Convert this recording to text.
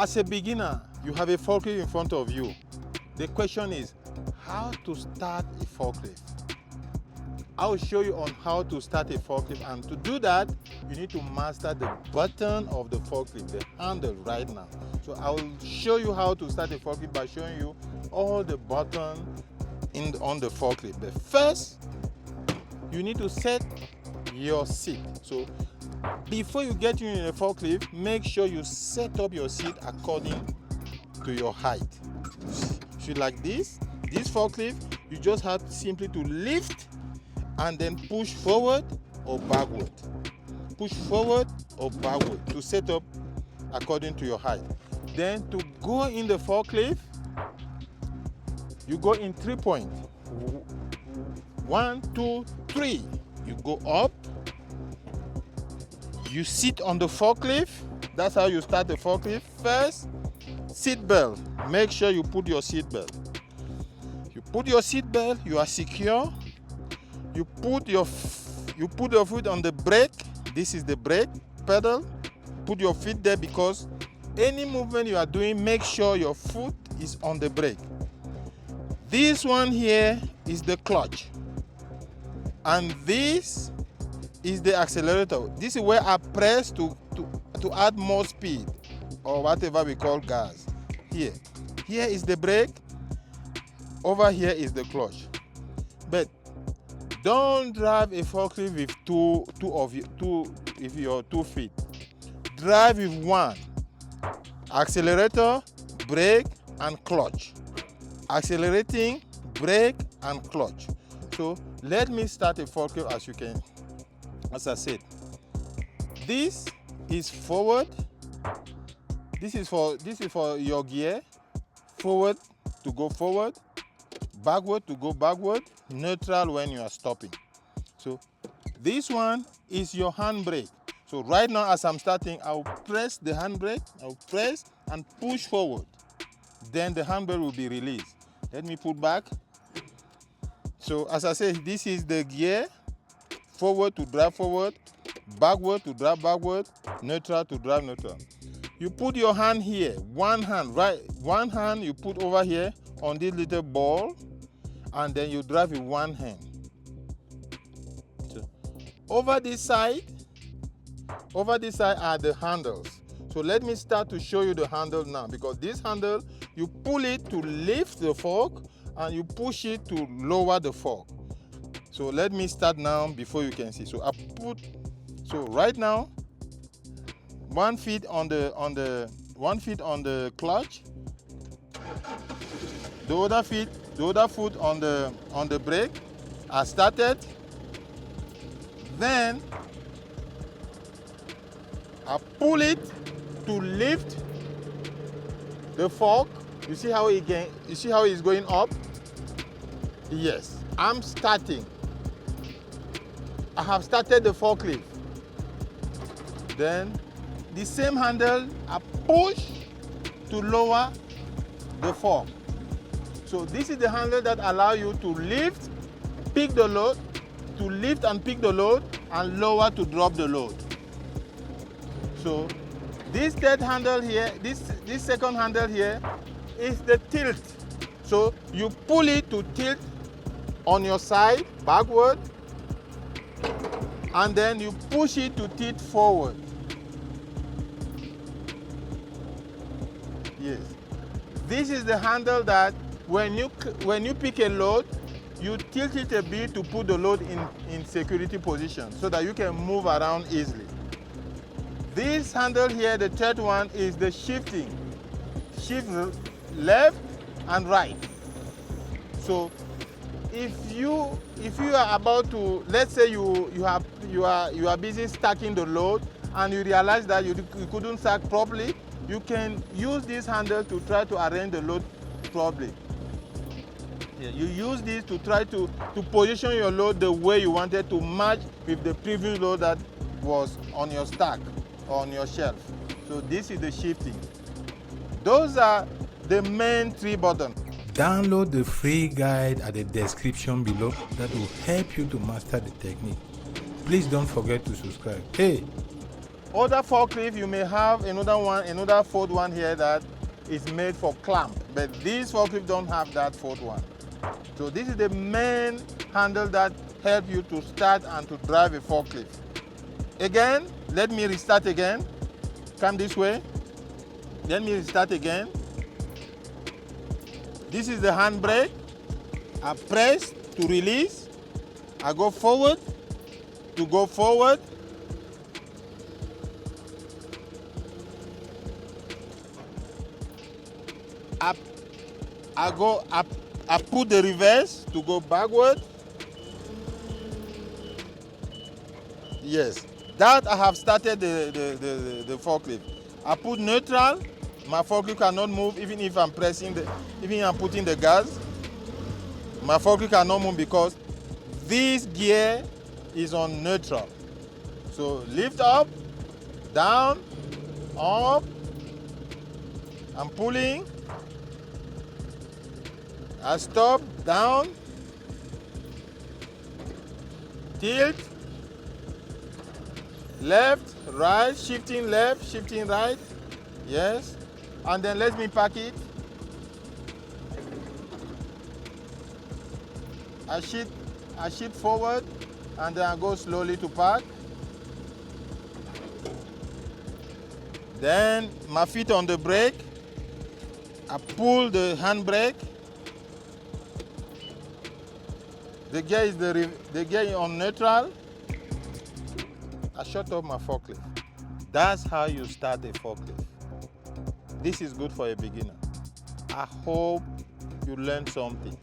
As a beginner, you have a forklift in front of you. The question is how to start a forklift. I will show you on how to start a forklift, and to do that, you need to master the button of the forklift, the handle right now. So I will show you how to start a forklift by showing you all the buttons on the forklift. But first, you need to set your seat. So before you get in a forklift, make sure you set up your seat according to your height. So like this forklift, you just have simply to lift and then push forward or backward. Push forward or backward to set up according to your height. Then to go in the forklift, you go in 3 points. 1, 2, 3. You go up. You sit on the forklift. That's how you start the forklift. First, seat belt. Make sure you put your seat belt. You put your seat belt, you are secure. You put your foot on the brake. This is the brake pedal. Put your feet there, because any movement you are doing, make sure your foot is on the brake. This one here is the clutch, and this is the accelerator. This is where I press to add more speed, or whatever we call gas. Here is the brake. Over here is the clutch. But don't drive a forklift with your 2 feet. Drive with one. Accelerator, brake, and clutch. Accelerating, brake, and clutch. So let me start a forklift. As I said, this is forward. This is for your gear. Forward to go forward. Backward to go backward. Neutral when you are stopping. So this one is your handbrake. So right now, as I'm starting, I'll press the handbrake. I'll press and push forward. Then the handbrake will be released. Let me put back. So as I said, this is the gear. Forward to drive forward. Backward to drive backward. Neutral to drive neutral. You put your hand here. One hand, right? One hand you put over here on this little ball, and then you drive with one hand. So, over this side are the handles. So let me start to show you the handle now, because this handle, you pull it to lift the fork and you push it to lower the fork. So let me start now before you can see. So right now, 1 foot on the clutch, the other foot on the brake. I started. Then I pull it to lift the fork. You see how it's going up? Yes, I'm starting. I have started the forklift. Then the same handle, I push to lower the fork. So this is the handle that allows you to lift, pick the load, to lift and pick the load, and lower to drop the load. So this third handle here, this second handle here is the tilt. So you pull it to tilt on your side, backward, and then you push it to tilt forward. Yes. This is the handle that when you pick a load, you tilt it a bit to put the load in security position so that you can move around easily. This handle here, the third one, is the shifting. Shift left and right. So if you are about to, let's say you are busy stacking the load and you realize that you couldn't stack properly, you can use this handle to try to arrange the load properly. You use this to try to position your load the way you wanted to match with the previous load that was on your stack or on your shelf. So this is the shifting. Those are the main 3 buttons. Download the free guide at the description below that will help you to master the technique. Please don't forget to subscribe. Hey, Other forklift, you may have another fold one here that is made for clamp, but these forklift don't have that fold one. So this is the main handle that help you to start and to drive a forklift. Again, let me restart again. Come this way. Let me restart again. This is the handbrake. I press to release. I go forward to go forward. Up. I go up. I put the reverse to go backward. Yes, that I have started the forklift. I put neutral. My forklift cannot move even if I'm pressing even I'm putting the gas. My forklift cannot move because this gear is on neutral. So lift up, down, up. I'm pulling. I stop, down, tilt, left, right, shifting left, shifting right. Yes. And then let me park it. I shift forward and then I go slowly to park. Then my feet on the brake. I pull the handbrake. The gear is the gear on neutral. I shut off my forklift. That's how you start a forklift. This is good for a beginner. I hope you learned something.